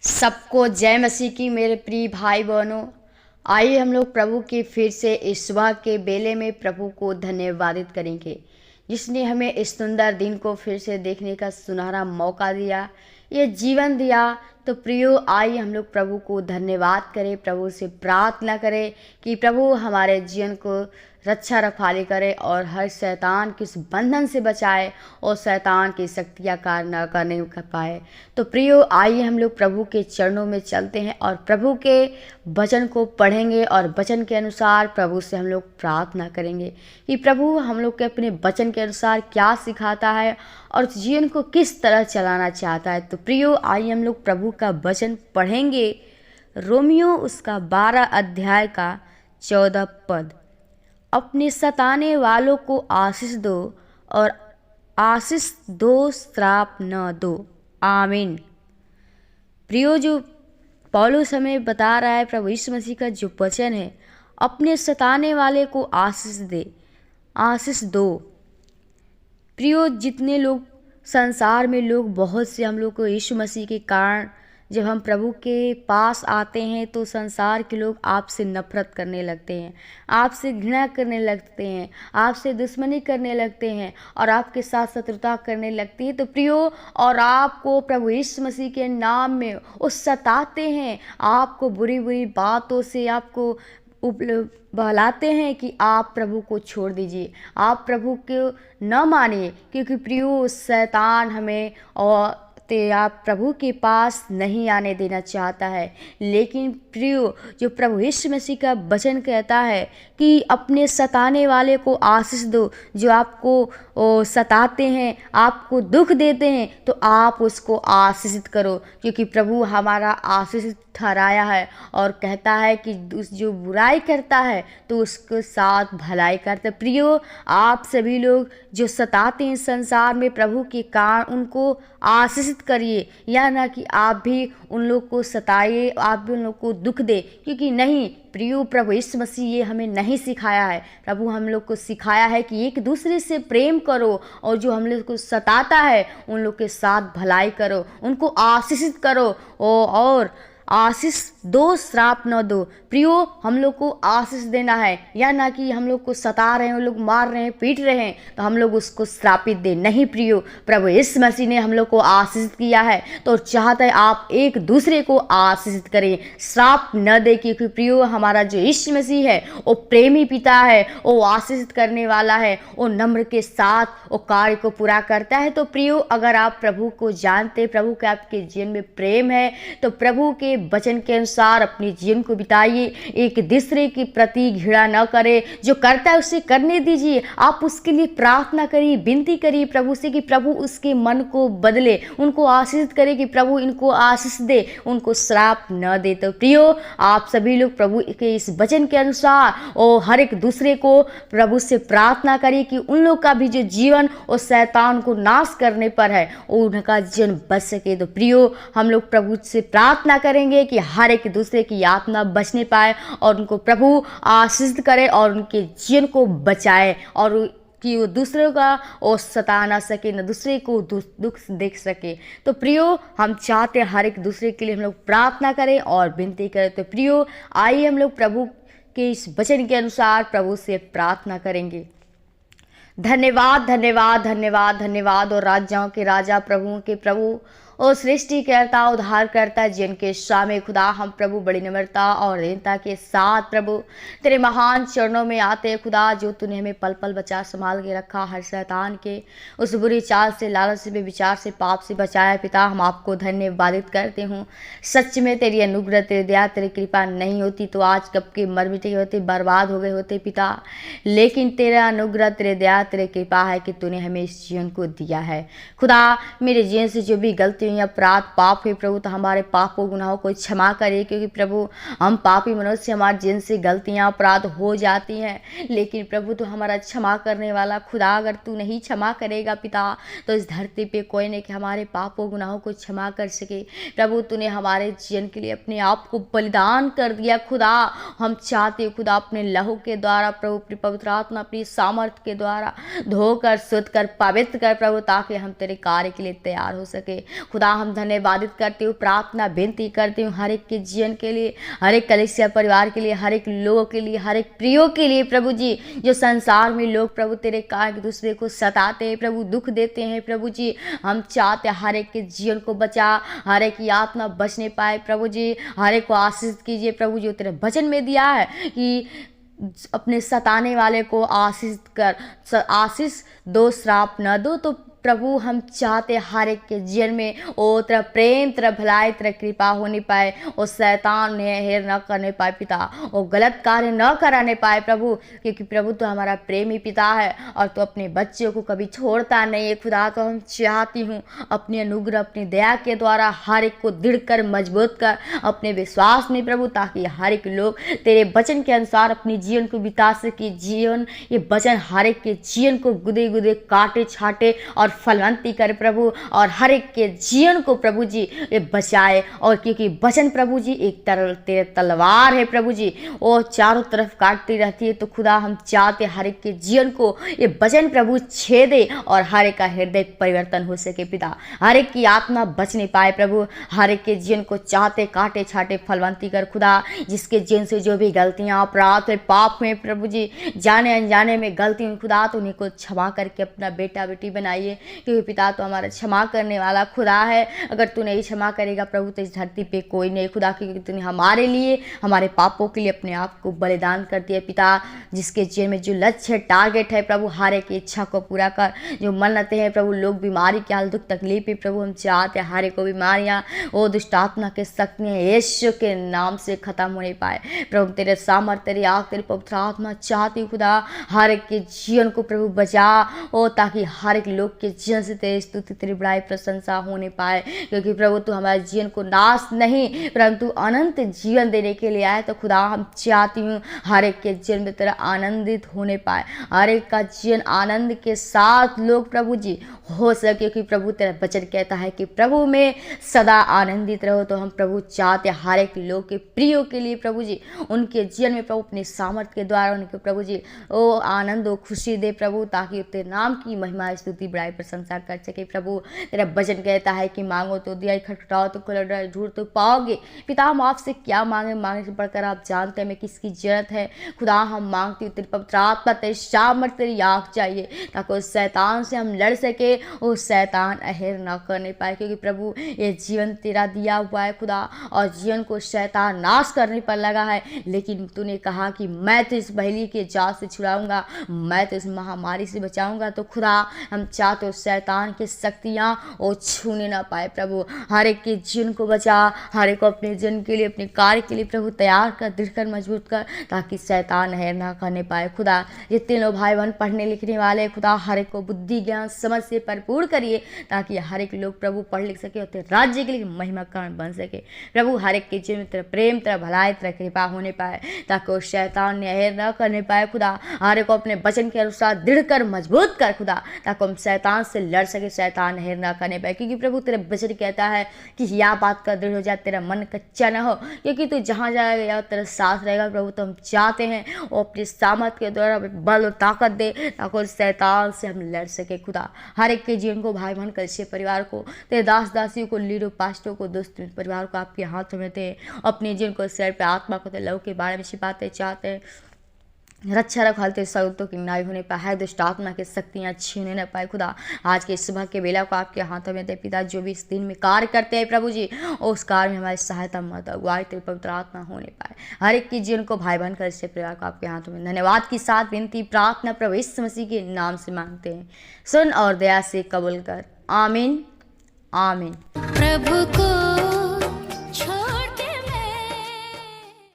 सबको जय मसीह की मेरे प्रिय भाई बहनों। आइए हम लोग प्रभु के फिर से इस सुबह के बेले में प्रभु को धन्यवादित करेंगे, जिसने हमें इस सुंदर दिन को फिर से देखने का सुनहरा मौका दिया, ये जीवन दिया। तो प्रियो, आइए हम लोग प्रभु को धन्यवाद करें, प्रभु से प्रार्थना करें कि प्रभु हमारे जीवन को रक्षा रखवाली करे और हर शैतान के इस बंधन से बचाए और शैतान की शक्तियाँ कार्य न करने कर पाए। तो प्रियो, आइए हम लोग प्रभु के चरणों में चलते हैं और प्रभु के वचन को पढ़ेंगे और वचन के अनुसार प्रभु से हम लोग प्रार्थना करेंगे कि प्रभु हम लोग के अपने वचन के अनुसार क्या सिखाता है और जीवन को किस तरह चलाना चाहता है। तो प्रियो, आइए हम लोग प्रभु का वचन पढ़ेंगे। रोमियो उसका 12 अध्याय का 14 पद। अपने सताने वालों को आशीष दो और आशीष दो, श्राप न दो। आमीन। प्रियो, जो पौलुस हमें बता रहा है, प्रभु यीशु मसीह का जो वचन है, अपने सताने वाले को आशीष दे, आशीष दो। प्रियो, जितने लोग संसार में लोग बहुत से हम लोग को यीशु मसीह के कारण जब हम प्रभु के पास आते हैं तो संसार के लोग आपसे नफरत करने लगते हैं, आपसे घृणा करने लगते हैं, आपसे दुश्मनी करने लगते हैं और आपके साथ शत्रुता करने लगती है। तो प्रियो, और आपको प्रभु यीशु मसीह के नाम में वो सताते हैं, आपको बुरी बुरी बातों से आपको बहलाते हैं कि आप प्रभु को छोड़ दीजिए, आप प्रभु को न मानिए, क्योंकि प्रियो शैतान हमें और आप प्रभु के पास नहीं आने देना चाहता है। लेकिन प्रियो, जो प्रभु यीशु मसीह का वचन कहता है कि अपने सताने वाले को आशीष दो, जो आपको सताते हैं, आपको दुख देते हैं, तो आप उसको आशीषित करो, क्योंकि प्रभु हमारा आशीषित ठहराया है और कहता है कि जो बुराई करता है तो उसके साथ भलाई करता है। प्रियो, आप सभी लोग जो सताते हैं संसार में प्रभु के कारण, उनको आशीषित करिए, या ना कि आप भी उन लोग को सताइए, आप भी उन लोग को दुख दे, क्योंकि नहीं प्रियो, प्रभु यीशु मसीह ये हमें नहीं सिखाया है। प्रभु हम लोग को सिखाया है कि एक दूसरे से प्रेम करो और जो हम लोग को सताता है उन लोग के साथ भलाई करो, उनको आशीषित करो और आशीष दो, श्राप न दो। प्रियो, हम लोग को आशीष देना है, या ना कि हम लोग को सता रहे हैं, लोग मार रहे हैं, पीट रहे हैं तो हम लोग उसको श्रापित दे। नहीं प्रियो, प्रभु यीशु मसीह ने हम लोग को आशीषित किया है तो चाहता है आप एक दूसरे को आशीषित करें, श्राप न दे, क्योंकि प्रियो हमारा जो यीशु मसीह है वो प्रेमी पिता है, वो आशीषित करने वाला है, वो नम्र के साथ वो कार्य को पूरा करता है। तो प्रियो, अगर आप प्रभु को जानते, प्रभु के आपके जीवन में प्रेम है, तो प्रभु के वचन के अनुसार अपने जीवन को बिताइए। एक दूसरे के प्रति घृणा न करे, जो करता है उसे करने दीजिए, आप उसके लिए प्रार्थना करिए, विनती करिए प्रभु से कि प्रभु उसके मन को बदले, उनको आशीषित करे कि प्रभु इनको आशीष दे, उनको श्राप न दे। तो प्रियो, आप सभी लोग प्रभु के इस वचन के अनुसार और हर एक दूसरे को प्रभु से प्रार्थना करिए कि उन लोग का भी जो जीवन और शैतान को नाश करने पर है, उनका जीवन बच सके। तो प्रियो, हम लोग प्रभु से प्रार्थना करेंगे कि हर एक दूसरे की आत्मा बचने पाए और उनको प्रभु आशीष करे और उनके जीवन को बचाए, और कि वो दूसरों का और सता ना सके, न दूसरे को दुख देख सके। तो प्रियो, हम चाहते हैं हर एक दूसरे के लिए हम लोग प्रार्थना करें और विनती करें। तो प्रियो, आइए हम लोग प्रभु के इस वचन के अनुसार प्रभु से प्रार्थना करेंगे। धन्यवाद धन्यवाद धन्यवाद धन्यवाद और राजाओं के राजा, प्रभुओं के प्रभु और सृष्टिकर्ता, उद्धारकर्ता, जिनके स्वामी खुदा, हम प्रभु बड़ी नम्रता और दीनता के साथ प्रभु तेरे महान चरणों में आते हैं खुदा, जो तूने हमें पल पल बचा संभाल के रखा, हर शैतान के उस बुरी चाल से, लालच से, विचार से, पाप से बचाया। पिता, हम आपको धन्यवादित करते हूँ। सच में तेरी अनुग्रह, तेरी दया, तेरी कृपा नहीं होती तो आज कब के मर मिटे होते, बर्बाद हो गए होते पिता, लेकिन तेरा अनुग्रह, तेरे दया, तेरी कृपा है कि तूने हमें इस जीवन को दिया है। खुदा, मेरे जीवन से जो भी गलती अपराध पाप है प्रभु, तो हमारे पापों गुनाहों को क्षमा करिए, क्योंकि प्रभु हम पापी मनुष्य, हमारे जिन से गलतियां अपराध हो जाती हैं, लेकिन प्रभु तो हमारा क्षमा करने वाला खुदा, अगर तू नहीं क्षमा करेगा पिता, तो इस धरती पे कोई नहीं कि हमारे पापों गुनाहों को क्षमा कर सके। प्रभु, तूने हमारे जीवन के लिए अपने आप को बलिदान कर दिया खुदा। हम चाहते खुदा अपने लहू के द्वारा प्रभु, पवित्र आत्मा अपनी सामर्थ्य के द्वारा धोकर, शुद्ध कर, पवित्र कर प्रभु, ताकि हम तेरे कार्य के लिए तैयार हो सके। खुदा हम धन्यवादित करती हूँ, प्रार्थना विनती करती हूँ हर एक के जीवन के लिए, हर एक कलीसिया परिवार के लिए, हर एक लोगों के लिए, हर एक प्रियो के लिए प्रभु जी, जो संसार में लोग प्रभु तेरे कारण एक दूसरे को सताते हैं प्रभु, दुख देते हैं प्रभु जी। हम चाहते हर एक के जीवन को बचा, हर एक की आत्मा बचने पाए प्रभु जी, हर एक को आशीष कीजिए प्रभु, जो तेरे वचन में दिया है कि अपने सताने वाले को आशीष कर, आशीष दो श्राप न दो। तो प्रभु हम चाहते हर एक के जीवन में ओ तेरा प्रेम, तेरा भलाई, तेरा कृपा होने पाए, और शैतान ने हेर न करने पाए पिता, और गलत कार्य न कराने पाए प्रभु, क्योंकि प्रभु तो हमारा प्रेमी पिता है और तो अपने बच्चों को कभी छोड़ता नहीं है खुदा। तो हम चाहती हूँ अपने अनुग्रह, अपनी दया के द्वारा हर एक को दृढ़ कर, मजबूत कर अपने विश्वास में प्रभु, ताकि हर एक लोग तेरे वचन के अनुसार अपने जीवन को बिता सके। जीवन ये वचन हर एक के जीवन को गुदे गुदे काटे छाटे और फलवंती करे प्रभु, और हर एक के जीवन को प्रभु जी ये बचाए। और क्योंकि वचन प्रभु जी एक तेरे तलवार है प्रभु जी, वो चारों तरफ काटती रहती है। तो खुदा हम चाहते हर एक के जीवन को ये वचन प्रभु छेदे और हर एक का हृदय परिवर्तन हो सके पिता, हर एक की आत्मा बचने पाए प्रभु, हर एक के जीवन को चाहते काटे छाटे फलवंती कर खुदा। जिसके जीवन से जो भी गलतियाँ, अपराध, पाप में प्रभु जी, जाने अनजाने में गलती हुई खुदा, तो उन्हीं को क्षमा करके अपना बेटा बेटी बनाइए, क्योंकि पिता तो हमारा क्षमा करने वाला खुदा है। अगर तू नहीं क्षमा करेगा प्रभु तो इस धरती पे कोई नहीं खुदा, क्योंकि तूने हमारे लिए, हमारे पापों के लिए अपने आप को बलिदान कर दिया पिता। जिसके जीवन में जो लक्ष्य टारगेट है प्रभु, हर एक इच्छा को पूरा कर। जो मन्नतें हैं प्रभु, लोग बीमारी के हाल, दुख तकलीफ है प्रभु, हम चाहते हैं हर एक को बीमारियाँ, वो दुष्ट आत्मा के शक्तियाँ यीशु के नाम से खत्म होने पाए प्रभु। तेरे सामर्थ, तेरी आग, तेरी पवित्र आत्मा चाहती हूँ खुदा, हर एक के जीवन को प्रभु बचा, ओ ताकि हर एक लोग के जीवन से तेरी स्तुति, तेरी बड़ाई, प्रशंसा होने पाए। क्योंकि प्रभु तू हमारे जीवन को नाश नहीं परंतु अनंत जीवन देने के लिए आए। तो खुदा हम चाहती हूँ हर एक के जीवन में तेरा आनंदित होने पाए, हर एक का जीवन आनंद के साथ लोग प्रभु जी हो सके। क्योंकि प्रभु तेरा वचन कहता है कि प्रभु में सदा आनंदित रहो। तो हम प्रभु चाहते हर एक लोग के प्रियो के लिए प्रभु जी, उनके जीवन में प्रभु अपने सामर्थ्य के द्वारा उनके प्रभु जी ओ आनंद, ओ खुशी दे प्रभु, ताकि तेरे नाम की महिमा, स्तुति, बड़ाई, प्रशंसा कर सके प्रभु। तेरा वचन कहता है कि मांगो तो दिया, खटखटाओ तो खुलेगा, ढूंढ तो पाओगे। पिता हम आपसे क्या मांगे, मांगने से बढ़कर आप जानते हैं हमें किसकी जरूरत है खुदा। हम मांगती हूँ तेरी पवित्र आत्मा, तेरी सामर्थ, तेरी आग चाहिए, ताकि उस शैतान से हम लड़ सके, वो शैतान अहेर ना करने पाए। क्योंकि प्रभु ये जीवन तेरा दिया हुआ है खुदा, और जीवन को शैतान नाश करने पर लगा है। लेकिन तूने कहा कि मैं तो इस बहेली के जाल से छुड़ाऊंगा, मैं तो इस महामारी से बचाऊंगा। तो खुदा हम चाहते हो शैतान की शक्तियाँ वो छूने ना पाए प्रभु। हर एक के जीवन को बचा, हर एक को अपने जीवन के लिए, अपने कार्य के लिए प्रभु तैयार कर, दृढ़ कर, मजबूत कर, ताकि शैतान हेर ना करने पाए खुदा। जितने लोग भाई बहन पढ़ने लिखने वाले खुदा, हर एक को बुद्धि, ज्ञान, समझ से भरपूर करिए, ताकि हर एक लोग प्रभु पढ़ लिख सके और तेरे राज्य के लिए महिमा कारण बन सके प्रभु। हर एक के जीवन में तेरा प्रेम, तेरा भलाई, तेरा कृपा होने पाए, ताकि वो शैतान ने हेर ना करने पाए खुदा। हर एक को अपने वचन के अनुसार दृढ़ कर, मजबूत कर खुदा, ताकि हम शैतान से लड़ सके, शैतान हेर ना करने पाए। क्योंकि प्रभु तेरे वचन कहता है कि यह बात का दृढ़ हो जाए, तेरा मन कच्चा न हो, क्योंकि तू जहाँ जाएगा तेरा साथ रहेगा प्रभु। तो हम चाहते हैं वो अपनी सामर्थ के द्वारा बल और ताकत दे, ताकि उस शैतान से हम लड़ सके खुदा। हर एक के जीवन को, भाई बहन, कलीसिया परिवार को, तेरे दास दासियों को, लीडर, पास्टरों को, दोस्त परिवार को आपके हाथों में थे। अपने जीवन को, सिर पे आत्मा को लहू के बारे में छिपाते चाहते हैं। रक्षा रखवालते सरूतों की नाई होने पाए, है दुष्ट आत्मा की शक्तियाँ छीने न पाए खुदा। आज के सुबह के बेला को आपके हाथों में दे पिता। जो भी इस दिन में कार्य करते हैं प्रभु जी, उस कार्य में हमारी सहायता, मदद, अगुवाई, तेरी पवित्र आत्मा होने पाए। हर एक की जीवन को, भाई बहन, कर इससे परिवार को आपके हाथों में धन्यवाद के साथ विनती प्रार्थना प्रभु यीशु मसीह के नाम से मांगते हैं, सुन और दया से कबूल कर, आमीन आमीन। प्रभु को